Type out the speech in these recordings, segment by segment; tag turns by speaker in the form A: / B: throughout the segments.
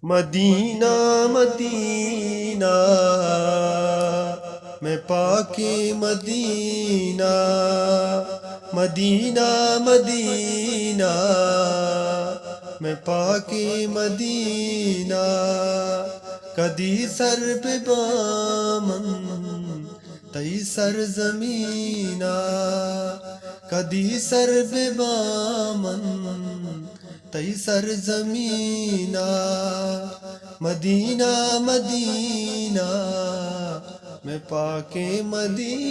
A: مدینہ مدینہ میں پاک مدینہ، مدینہ مدینہ میں پاک مدینہ، کدی سر پہ بامن تئی سر زمینہ، کدی سر پہ بامن تئی سر زمینہ، مدینہ مدینہ میں پاک مدینہ،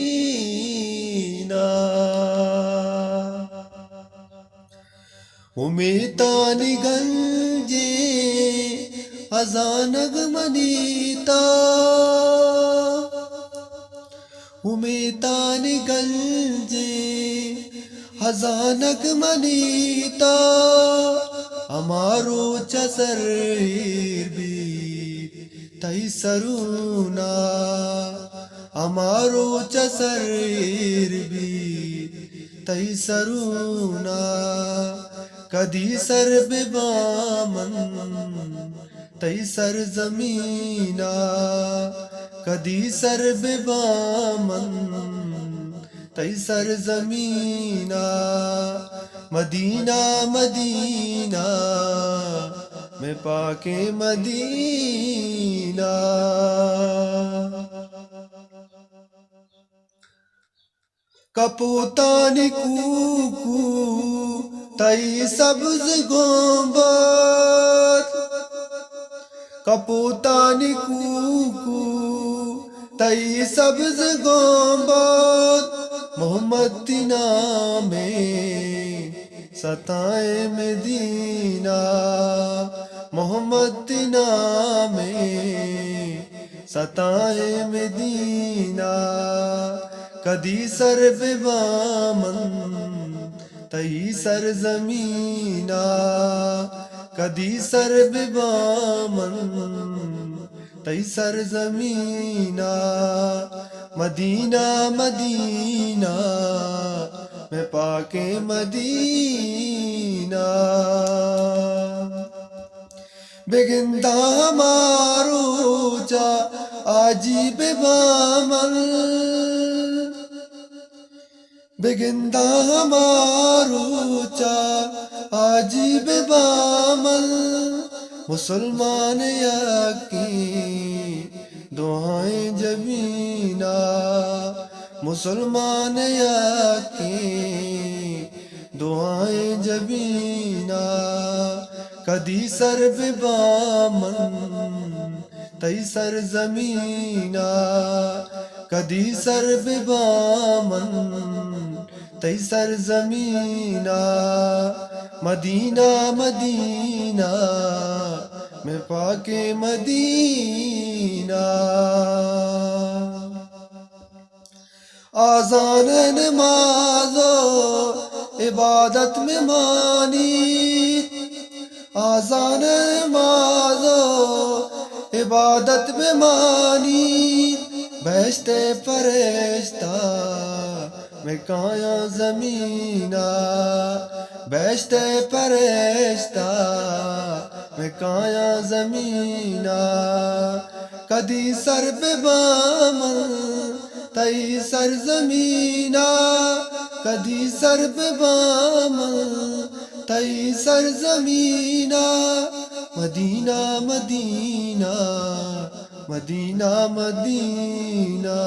A: امیتانی گنجے ازانگ منیتا، امیتانی گنجے ازانگ منیتا، ہمارو چسر بھی تئی سرونا، ہمارو چسر بھی تئی سرونا، کدی سر بے بامن تئی سر زمینہ، کدی سر بے بامن تئی سر زمینہ، مدینہ مدینہ میں پاک مدینہ، کپوتانی کوکو تئی سبز گنبد، کپوتانی کوکو تئی سبز گنبد، محمد نام ستائے مدینہ، محمد نام ستائے مدینہ، کدی سر پہ بامن تئی سر زمینہ، کدی سر پہ بامن تئی سر زمینہ، مدینہ مدینہ میں پاک مدینہ، بگندہ ہمارو جا آجی بے بامن، بگندہ ہمارو چا آجی بے بامن، مسلمان یقین دعائیں جبینہ، مسلمان یقین دعائیں جبینہ، کدی سر پہ بامن تئی سر زمینہ، کدی سر پہ بامن تئی سر زمینہ، مدینہ مدینہ میں پاک مدینہ، آذان نماز و عبادت میں مانی، آذان نماز و عبادت میں مانی، بہشت فرشتہ میں کایا زمینہ، بہشت فرشتہ میں کایا زمینہ، کدی سر پہ بامن تئی سر زمینہ، کدی سر پہ بامن تئی سر زمینہ، مدینہ مدینہ مدینہ مدینہ